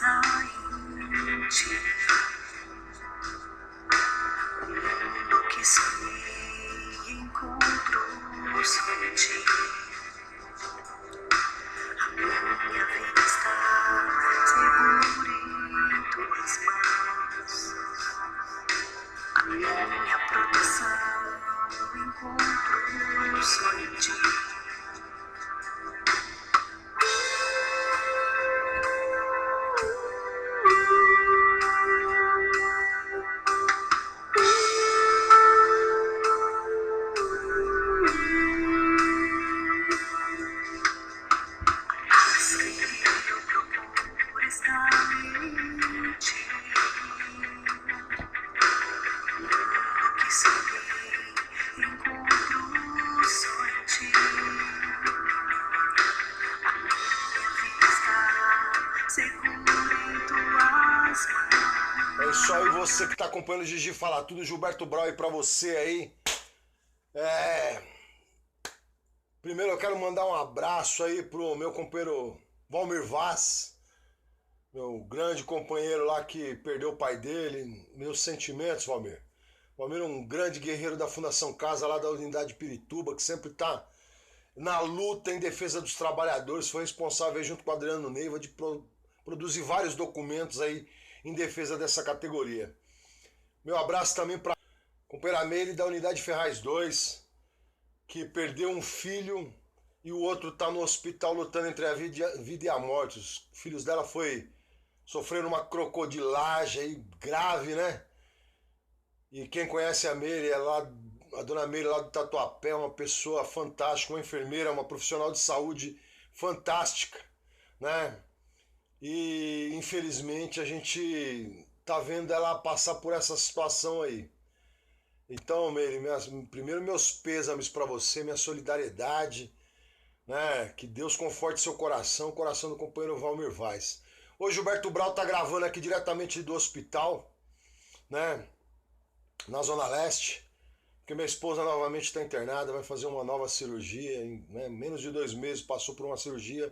atraente. O mundo que sonhei encontro só em ti. A minha vida está segura em tuas mãos. A minha proteção encontro só em ti. É isso aí, você que tá acompanhando o Gigi Fala Tudo, Gilberto Brau aí pra você aí. Primeiro eu quero mandar um abraço aí pro meu companheiro Valmir Vaz, meu grande companheiro lá que perdeu o pai dele. Meus sentimentos, Valmir. Valmir é um grande guerreiro da Fundação Casa, lá da unidade Pirituba, que sempre tá na luta em defesa dos trabalhadores. Foi responsável junto com o Adriano Neiva de produzir vários documentos aí em defesa dessa categoria. Meu abraço também para a companheira Meire da unidade Ferraz 2, que perdeu um filho e o outro está no hospital lutando entre a vida e a morte. Os filhos dela sofreram uma crocodilagem aí grave, né? E quem conhece a Meire, a dona Meire lá do Tatuapé, uma pessoa fantástica, uma enfermeira, uma profissional de saúde fantástica, né? E infelizmente a gente tá vendo ela passar por essa situação aí. Então, Meire, primeiro meus pêsames para você, minha solidariedade, né? Que Deus conforte seu coração, o coração do companheiro Valmir Vaz. Hoje o Gilberto Brau tá gravando aqui diretamente do hospital, né? Na Zona Leste, porque minha esposa novamente está internada, vai fazer uma nova cirurgia, em menos de 2 meses passou por uma cirurgia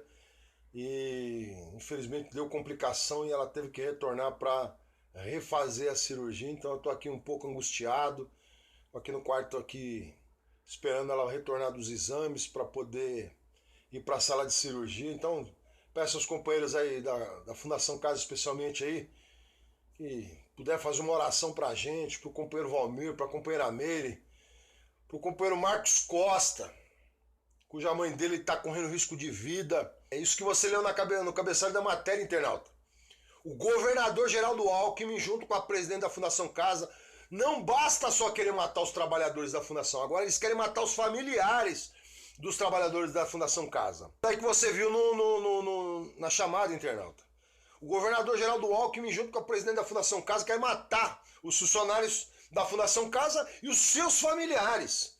e infelizmente deu complicação e ela teve que retornar para refazer a cirurgia. Então eu estou aqui um pouco angustiado, aqui no quarto aqui esperando ela retornar dos exames para poder ir para a sala de cirurgia. Então peço aos companheiros aí da Fundação Casa especialmente aí que puder fazer uma oração pra gente, pro companheiro Valmir, pra companheira Meire, pro companheiro Marcos Costa, cuja mãe dele está correndo risco de vida. É isso que você leu no cabeçalho da matéria, internauta. O governador Geraldo Alckmin, junto com a presidente da Fundação Casa, não basta só querer matar os trabalhadores da Fundação, agora eles querem matar os familiares dos trabalhadores da Fundação Casa. É que você viu na chamada, internauta. O governador Geraldo Alckmin, junto com a presidente da Fundação Casa, quer matar os funcionários da Fundação Casa e os seus familiares.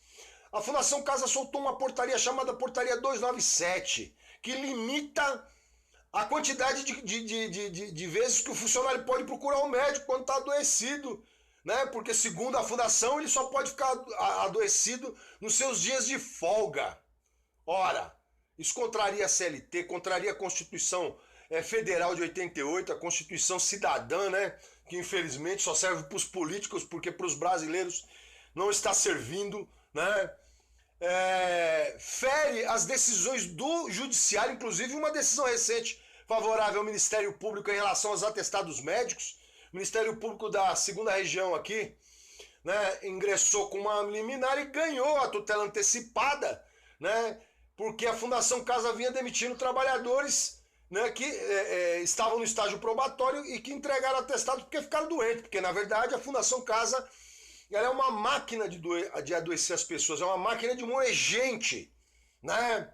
A Fundação Casa soltou uma portaria chamada Portaria 297, que limita a quantidade de vezes que o funcionário pode procurar um médico quando está adoecido, né? Porque segundo a Fundação, ele só pode ficar adoecido nos seus dias de folga. Ora, isso contraria a CLT, contraria a Constituição Federal de 88, a Constituição Cidadã, né? Que infelizmente só serve para os políticos, porque para os brasileiros não está servindo, né? Fere as decisões do judiciário, inclusive uma decisão recente favorável ao Ministério Público em relação aos atestados médicos. O Ministério Público da 2ª Região aqui, né, ingressou com uma liminar e ganhou a tutela antecipada, né, porque a Fundação Casa vinha demitindo trabalhadores, né, que estavam no estágio probatório e que entregaram atestado porque ficaram doentes, porque na verdade a Fundação Casa ela é uma máquina de adoecer as pessoas, é uma máquina de moer gente, né?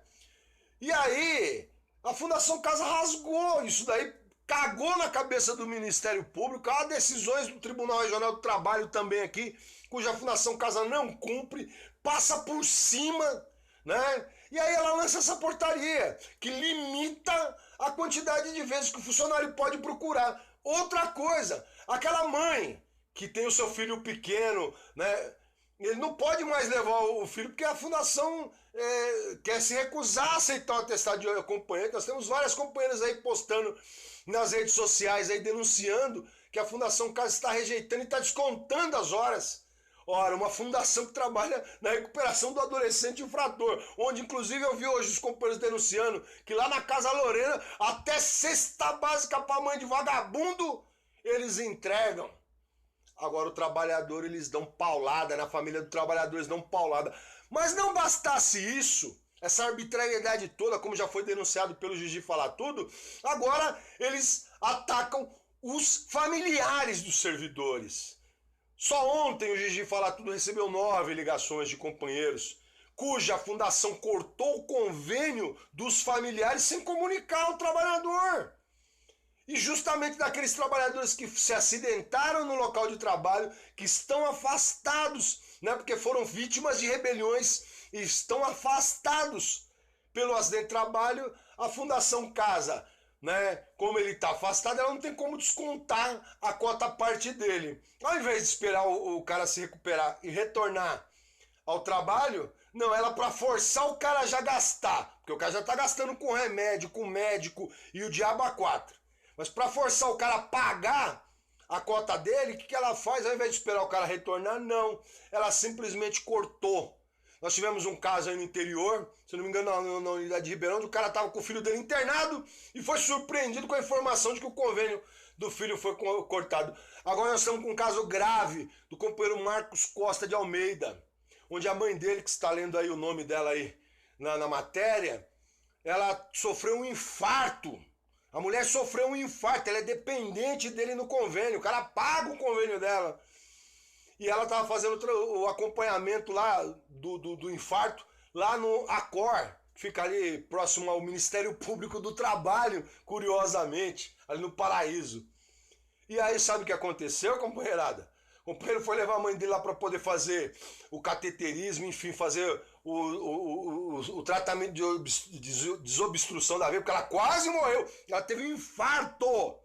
E aí, a Fundação Casa rasgou isso daí, cagou na cabeça do Ministério Público, há decisões do Tribunal Regional do Trabalho também aqui, cuja Fundação Casa não cumpre, passa por cima, né? E aí ela lança essa portaria, que limita a quantidade de vezes que o funcionário pode procurar. Outra coisa, aquela mãe que tem o seu filho pequeno, né, Ele não pode mais levar o filho porque a fundação quer se recusar a aceitar o atestado de acompanhante. Nós temos várias companheiras aí postando nas redes sociais aí denunciando que a Fundação Casa está rejeitando e está descontando as horas. Ora, uma fundação que trabalha na recuperação do adolescente infrator, onde inclusive eu vi hoje os companheiros denunciando que lá na Casa Lorena até cesta básica para mãe de vagabundo eles entregam. Agora o trabalhador, eles dão paulada, na família do trabalhador eles dão paulada. Mas não bastasse isso, essa arbitrariedade toda, como já foi denunciado pelo Gigi Falar Tudo, agora eles atacam os familiares dos servidores. Só ontem o Gigi Falar Tudo recebeu 9 ligações de companheiros, cuja fundação cortou o convênio dos familiares sem comunicar ao trabalhador. E justamente daqueles trabalhadores que se acidentaram no local de trabalho, que estão afastados, né, porque foram vítimas de rebeliões e estão afastados pelo acidente de trabalho, a Fundação Casa, né, como ele está afastado, ela não tem como descontar a cota parte dele. Ao invés de esperar o cara se recuperar e retornar ao trabalho, não, ela para forçar o cara a já gastar, porque o cara já está gastando com remédio, com médico e o diabo a 4. Mas para forçar o cara a pagar a cota dele, o que ela faz? Ao invés de esperar o cara retornar, não. Ela simplesmente cortou. Nós tivemos um caso aí no interior, se não me engano, na unidade de Ribeirão, onde o cara estava com o filho dele internado e foi surpreendido com a informação de que o convênio do filho foi cortado. Agora nós estamos com um caso grave do companheiro Marcos Costa de Almeida, onde a mãe dele, que está lendo aí o nome dela aí na matéria, ela sofreu um infarto. A mulher sofreu um infarto, ela é dependente dele no convênio, o cara paga o convênio dela. E ela estava fazendo o acompanhamento lá do infarto, lá no Acor, que fica ali próximo ao Ministério Público do Trabalho, curiosamente, ali no Paraíso. E aí sabe o que aconteceu, companheirada? O companheiro foi levar a mãe dele lá para poder fazer o cateterismo, enfim, fazer o tratamento de desobstrução da veia, porque ela quase morreu. Ela teve um infarto.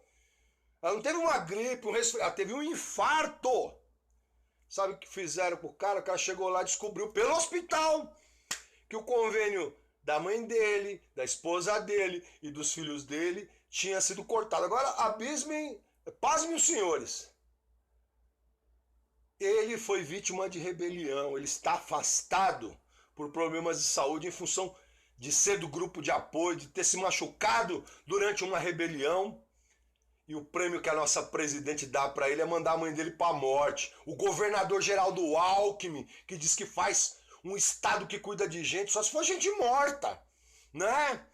Ela não teve uma gripe, um resfriado, ela teve um infarto. Sabe o que fizeram pro cara? O cara chegou lá e descobriu pelo hospital que o convênio da mãe dele, da esposa dele e dos filhos dele tinha sido cortado. Agora, pasmem os senhores. Ele foi vítima de rebelião, ele está afastado por problemas de saúde em função de ser do grupo de apoio, de ter se machucado durante uma rebelião. E o prêmio que a nossa presidente dá para ele é mandar a mãe dele para a morte. O governador Geraldo Alckmin, que diz que faz um estado que cuida de gente, só se for gente morta, né?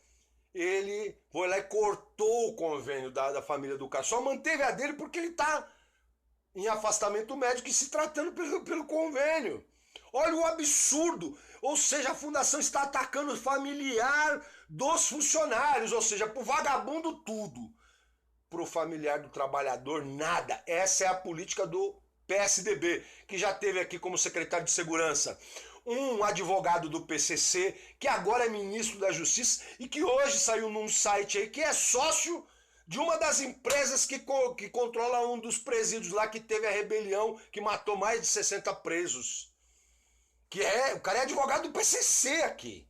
Ele foi lá e cortou o convênio da família do cara. Só manteve a dele porque ele está em afastamento médico e se tratando pelo convênio. Olha o absurdo. Ou seja, a fundação está atacando o familiar dos funcionários, ou seja, pro vagabundo tudo. Pro familiar do trabalhador, nada. Essa é a política do PSDB, que já teve aqui como secretário de segurança um advogado do PCC, que agora é ministro da Justiça e que hoje saiu num site aí que é sócio de uma das empresas que controla um dos presídios lá que teve a rebelião, que matou mais de 60 presos. O cara é advogado do PCC aqui.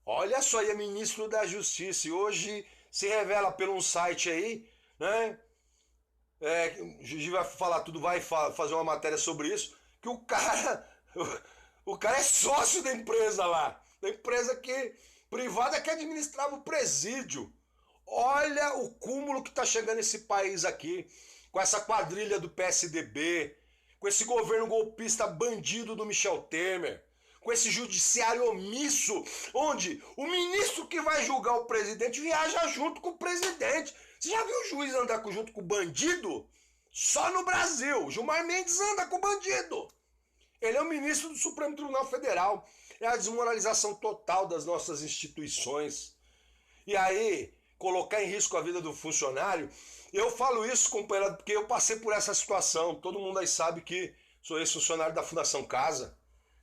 Olha só, aí é ministro da Justiça e hoje se revela pelo um site aí, né? O Gigi vai falar tudo, vai fazer uma matéria sobre isso, que o cara é sócio da empresa lá, da empresa privada que administrava o presídio. Olha o cúmulo que está chegando esse país aqui, com essa quadrilha do PSDB, com esse governo golpista bandido do Michel Temer, com esse judiciário omisso, onde o ministro que vai julgar o presidente viaja junto com o presidente. Você já viu o juiz andar junto com o bandido? Só no Brasil. Gilmar Mendes anda com o bandido. Ele é o ministro do Supremo Tribunal Federal. É a desmoralização total das nossas instituições. E aí, colocar em risco a vida do funcionário, eu falo isso, companheiro, porque eu passei por essa situação. Todo mundo aí sabe que sou ex-funcionário da Fundação Casa.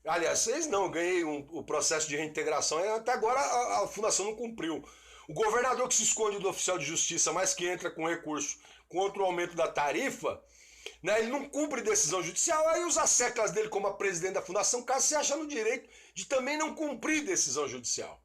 Aliás, vocês não, eu ganhei o processo de reintegração e até agora a Fundação não cumpriu. O governador que se esconde do oficial de justiça, mas que entra com recurso contra o aumento da tarifa, né? Ele não cumpre decisão judicial, aí os asseclas dele como a presidente da Fundação Casa se acham no direito de também não cumprir decisão judicial,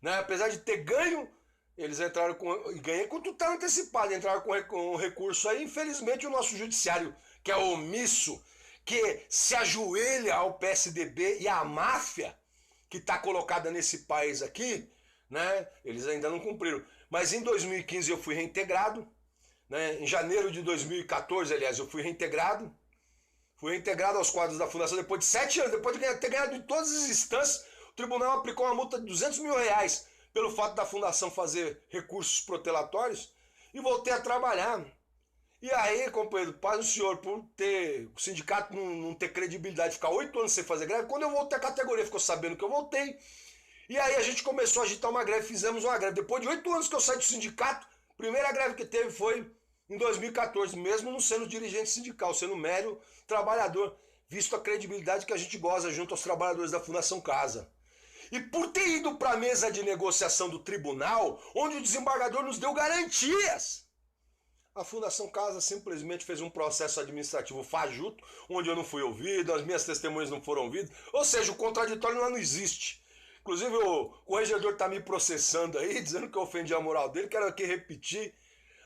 né? Apesar de ter ganho, eles entraram com... e ganhei com tutela antecipada, entraram com recurso aí, infelizmente o nosso judiciário, que é omisso, que se ajoelha ao PSDB e à máfia que está colocada nesse país aqui, né? Eles ainda não cumpriram. Mas em 2015 eu fui reintegrado, né? Em janeiro de 2014, aliás, eu fui reintegrado aos quadros da Fundação depois de 7 anos, depois de ter ganhado em todas as instâncias. O tribunal aplicou uma multa de R$200 mil pelo fato da Fundação fazer recursos protelatórios e voltei a trabalhar. E aí, companheiro, paz do senhor, por ter o sindicato não ter credibilidade, ficar 8 anos sem fazer greve, quando eu voltei a categoria ficou sabendo que eu voltei, e aí a gente começou a agitar uma greve, fizemos uma greve. Depois de 8 anos que eu saí do sindicato, a primeira greve que teve foi em 2014, mesmo não sendo dirigente sindical, sendo mero trabalhador, visto a credibilidade que a gente goza junto aos trabalhadores da Fundação Casa. E por ter ido para a mesa de negociação do tribunal, onde o desembargador nos deu garantias, a Fundação Casa simplesmente fez um processo administrativo fajuto, onde eu não fui ouvido, as minhas testemunhas não foram ouvidas, ou seja, o contraditório lá não existe. Inclusive o corregedor está me processando aí, dizendo que eu ofendi a moral dele. Quero aqui repetir,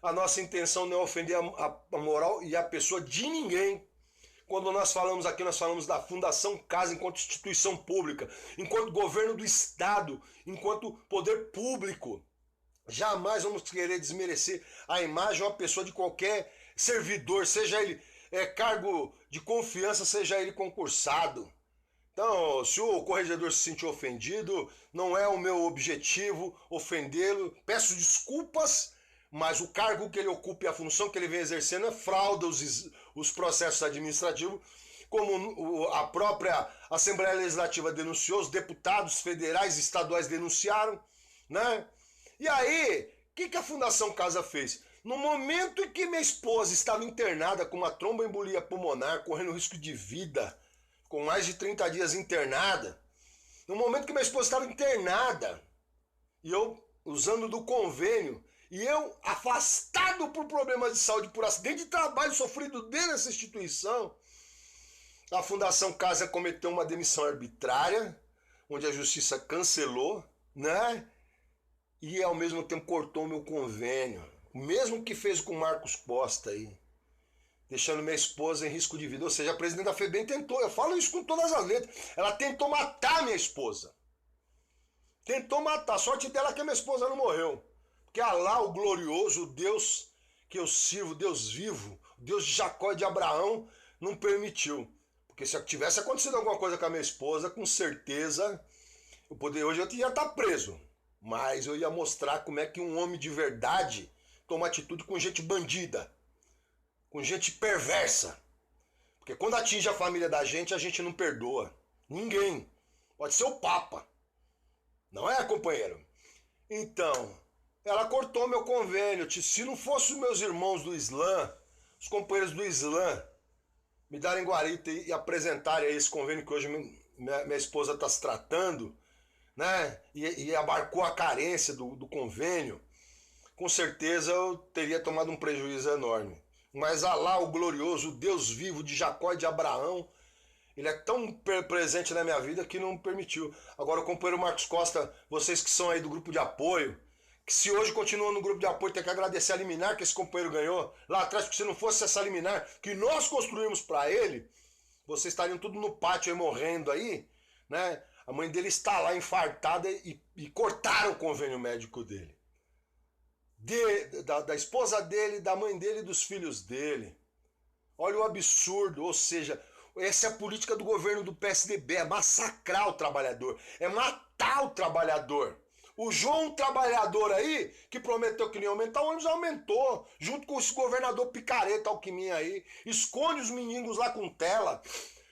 a nossa intenção não é ofender a moral e a pessoa de ninguém. Quando nós falamos aqui, nós falamos da Fundação Casa enquanto instituição pública, enquanto governo do Estado, enquanto poder público. Jamais vamos querer desmerecer a imagem ou a pessoa de qualquer servidor, seja ele cargo de confiança, seja ele concursado. Então, se o corregedor se sentiu ofendido, não é o meu objetivo ofendê-lo. Peço desculpas, mas o cargo que ele ocupa e a função que ele vem exercendo é frauda os processos administrativos, como a própria Assembleia Legislativa denunciou, os deputados federais e estaduais denunciaram, né? E aí, o que a Fundação Casa fez? No momento em que minha esposa estava internada com uma tromboembolia pulmonar, correndo risco de vida, com mais de 30 dias internada, no momento que minha esposa estava internada, e eu usando do convênio, e eu afastado por problemas de saúde, por acidente de trabalho sofrido dentro dessa instituição, a Fundação Casa cometeu uma demissão arbitrária, onde a justiça cancelou, né? E ao mesmo tempo cortou o meu convênio. O mesmo que fez com o Marcos Costa aí. Deixando minha esposa em risco de vida. Ou seja, a presidente da FEBEM tentou, eu falo isso com todas as letras, ela tentou matar minha esposa. Tentou matar. A sorte dela é que a minha esposa não morreu. Porque Alá, o glorioso, o Deus que eu sirvo, Deus vivo, Deus de Jacó e de Abraão, não permitiu. Porque se tivesse acontecido alguma coisa com a minha esposa, com certeza, hoje eu ia estar preso. Mas eu ia mostrar como é que um homem de verdade toma atitude com gente bandida, com gente perversa. Porque quando atinge a família da gente, a gente não perdoa. Ninguém. Pode ser o Papa. Não é, companheiro? Então, ela cortou meu convênio. Se não fossem os meus irmãos do Islã, os companheiros do Islã, me darem guarita e apresentarem esse convênio que hoje minha esposa está se tratando, né? E abarcou a carência do convênio, com certeza eu teria tomado um prejuízo enorme. Mas Alá, o glorioso, o Deus vivo de Jacó e de Abraão, ele é tão presente na minha vida que não permitiu. Agora o companheiro Marcos Costa, vocês que são aí do grupo de apoio, que se hoje continuam no grupo de apoio, tem que agradecer a liminar que esse companheiro ganhou lá atrás, porque se não fosse essa liminar que nós construímos para ele, vocês estariam tudo no pátio aí morrendo aí, né? A mãe dele está lá infartada e cortaram o convênio médico dele. Da esposa dele, da mãe dele e dos filhos dele. Olha o absurdo, ou seja, essa é a política do governo do PSDB, é massacrar o trabalhador, é matar o trabalhador. O João Trabalhador aí, que prometeu que não ia aumentar, o ônibus aumentou, junto com esse governador picareta Alckmin aí, esconde os mendigos lá com tela.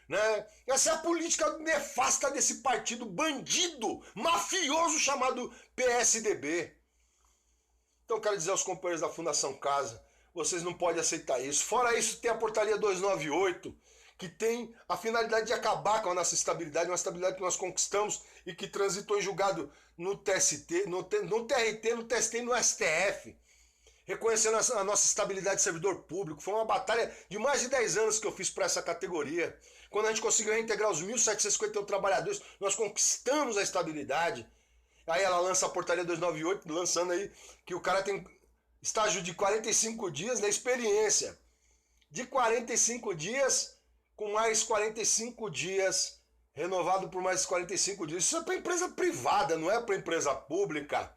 Né? Essa é a política nefasta desse partido bandido, mafioso chamado PSDB. Então eu quero dizer aos companheiros da Fundação Casa, vocês não podem aceitar isso. Fora isso, tem a portaria 298, que tem a finalidade de acabar com a nossa estabilidade, uma estabilidade que nós conquistamos e que transitou em julgado no TST, no TRT, no TST e no STF. reconhecendo a nossa estabilidade de servidor público. Foi uma batalha de mais de 10 anos que eu fiz para essa categoria. Quando a gente conseguiu reintegrar os 1.751 trabalhadores, nós conquistamos a estabilidade. Aí ela lança a portaria 298, lançando aí que o cara tem estágio de 45 dias na experiência. De 45 dias, com mais 45 dias, renovado por mais 45 dias. Isso é para empresa privada, não é para empresa pública.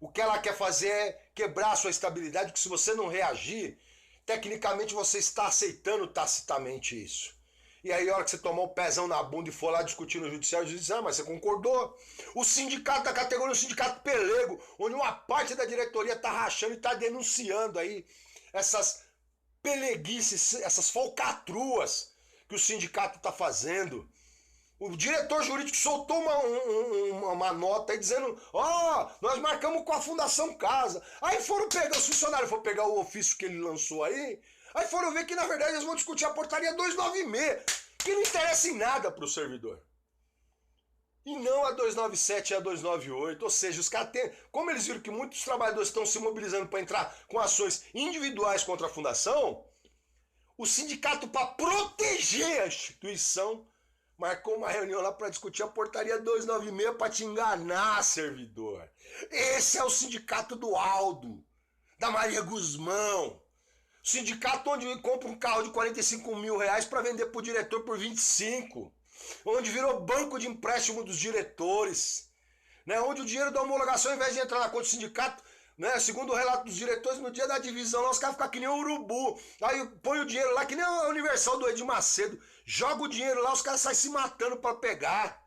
O que ela quer fazer é quebrar a sua estabilidade, porque se você não reagir, tecnicamente você está aceitando tacitamente isso. E aí, a hora que você tomar o pezão na bunda e for lá discutir no judiciário, o judiciário, mas você concordou. O sindicato da categoria, o sindicato pelego, onde uma parte da diretoria está rachando e está denunciando aí essas peleguices, essas falcatruas que o sindicato está fazendo. O diretor jurídico soltou uma nota aí dizendo: nós marcamos com a Fundação Casa. Aí foram pegar, os funcionários foram pegar o ofício que ele lançou aí foram ver que na verdade eles vão discutir a portaria 296, que não interessa em nada para o servidor. E não a 297 e a 298, ou seja, os caras têm, como eles viram que muitos trabalhadores estão se mobilizando para entrar com ações individuais contra a Fundação, o sindicato, para proteger a instituição, marcou uma reunião lá para discutir a portaria 296 para te enganar, servidor. Esse é o sindicato do Aldo, da Maria Guzmão. Sindicato onde compra um carro de 45 mil reais para vender para o diretor por 25. Onde virou banco de empréstimo dos diretores. Né? Onde o dinheiro da homologação, ao invés de entrar na conta do sindicato, né? Segundo o relato dos diretores, no dia da divisão lá, os caras ficam que nem um urubu. Aí põe o dinheiro lá, que nem a Universal do Edir Macedo. Joga o dinheiro lá, os caras saem se matando para pegar.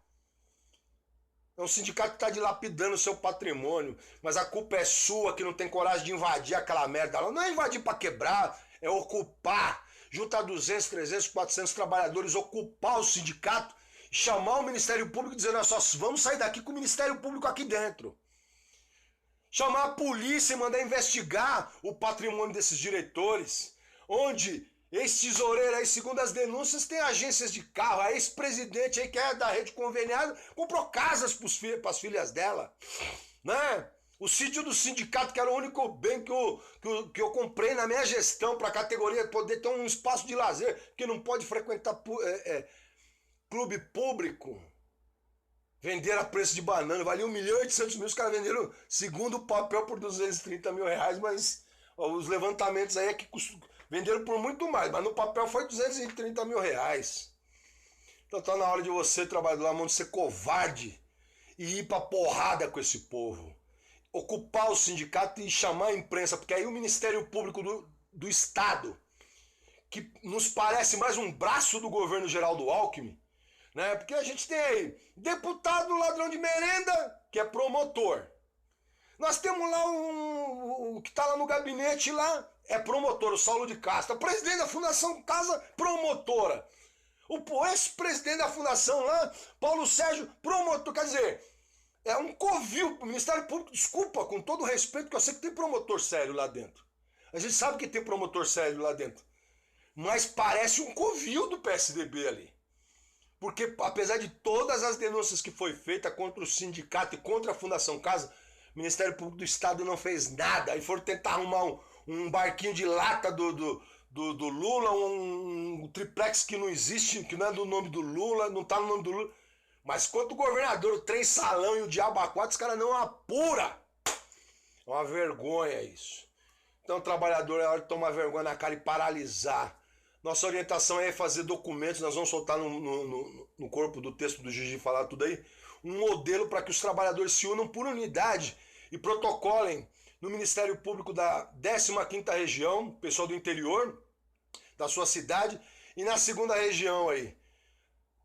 É um sindicato que está dilapidando o seu patrimônio, mas a culpa é sua que não tem coragem de invadir aquela merda lá. Não é invadir para quebrar, é ocupar. Juntar 200, 300, 400 trabalhadores, ocupar o sindicato, chamar o Ministério Público e dizer: nós só vamos sair daqui com o Ministério Público aqui dentro. Chamar a polícia e mandar investigar o patrimônio desses diretores, onde ex-tesoureiro aí, segundo as denúncias, tem agências de carro. A ex-presidente aí, que é da rede conveniada, comprou casas para as filhas dela. Né? O sítio do sindicato, que era o único bem que eu comprei na minha gestão para a categoria poder ter um espaço de lazer, que não pode frequentar clube público. Venderam a preço de banana, valia 1.800.000, os caras venderam segundo o papel por 230 mil reais, mas os levantamentos aí é que venderam por muito mais, mas no papel foi 230 mil reais. Então tá na hora de você, trabalhador lá, mano, ser covarde e ir pra porrada com esse povo. Ocupar o sindicato e chamar a imprensa, porque aí o Ministério Público do Estado, que nos parece mais um braço do governo Geraldo Alckmin, né? Porque a gente tem aí deputado ladrão de merenda, que é promotor. Nós temos lá o que está lá no gabinete lá, é promotor, o Saulo de Castro. O presidente da Fundação Casa, promotora. O ex-presidente da Fundação lá, Paulo Sérgio, promotor. Quer dizer, é um covil. O Ministério Público, desculpa, com todo respeito, que eu sei que tem promotor sério lá dentro. A gente sabe que tem promotor sério lá dentro. Mas parece um covil do PSDB ali. Porque apesar de todas as denúncias que foi feita contra o sindicato e contra a Fundação Casa, o Ministério Público do Estado não fez nada. Aí foram tentar arrumar um barquinho de lata do Lula, um triplex que não existe, que não é do nome do Lula, não tá no nome do Lula. Mas quanto o governador, o trem salão e o diabo a quatro, os caras não apuram. É uma vergonha isso. Então, trabalhador, é hora de tomar vergonha na cara e paralisar. Nossa orientação é fazer documentos, nós vamos soltar no corpo do texto do Gigi falar tudo aí, um modelo para que os trabalhadores se unam por unidade e protocolem no Ministério Público da 15ª região, pessoal do interior da sua cidade, e na 2ª região aí.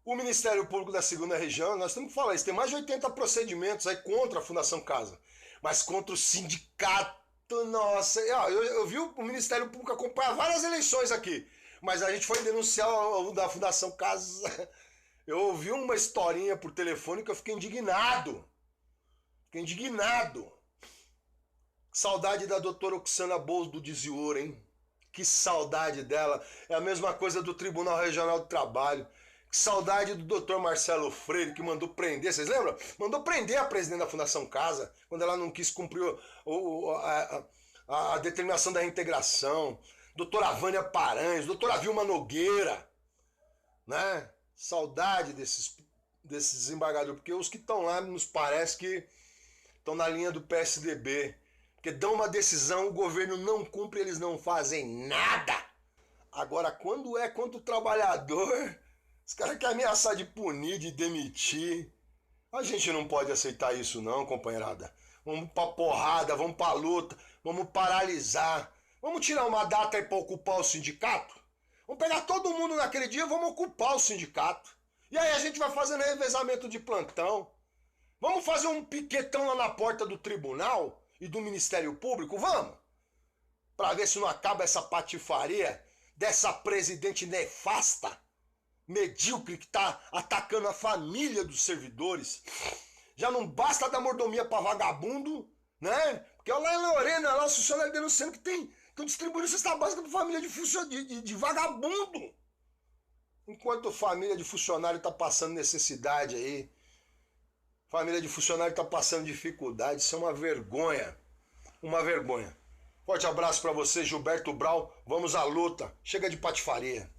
O Ministério Público da 2ª região, nós temos que falar isso, tem mais de 80 procedimentos aí contra a Fundação Casa, mas contra o sindicato, nossa, eu vi o Ministério Público acompanhar várias eleições aqui, mas a gente foi denunciar o da Fundação Casa. Eu ouvi uma historinha por telefone que eu fiquei indignado. Fiquei indignado. Saudade da doutora Oxana Bous do Dizior, hein? Que saudade dela. É a mesma coisa do Tribunal Regional do Trabalho. Que saudade do doutor Marcelo Freire, que mandou prender. Vocês lembram? Mandou prender a presidente da Fundação Casa, quando ela não quis cumprir a determinação da reintegração, doutora Vânia Paranhos, doutora Vilma Nogueira, né? Saudade desses desembargadores, porque os que estão lá nos parece que estão na linha do PSDB, porque dão uma decisão, o governo não cumpre, eles não fazem nada. Agora, quando é contra o trabalhador, os caras querem ameaçar de punir, de demitir. A gente não pode aceitar isso não, companheirada. Vamos pra porrada, vamos pra luta, vamos paralisar. Vamos tirar uma data aí pra ocupar o sindicato? Vamos pegar todo mundo naquele dia e vamos ocupar o sindicato. E aí a gente vai fazendo revezamento de plantão. Vamos fazer um piquetão lá na porta do tribunal e do Ministério Público? Vamos! Pra ver se não acaba essa patifaria dessa presidente nefasta, medíocre, que tá atacando a família dos servidores. Já não basta dar mordomia pra vagabundo, né? Porque lá em Lorena, lá os funcionários denunciando que estão distribuindo cesta básica pra família de vagabundo. Enquanto família de funcionário tá passando necessidade aí, família de funcionário tá passando dificuldade, isso é uma vergonha. Uma vergonha. Forte abraço pra você, Gilberto Brau. Vamos à luta. Chega de patifaria.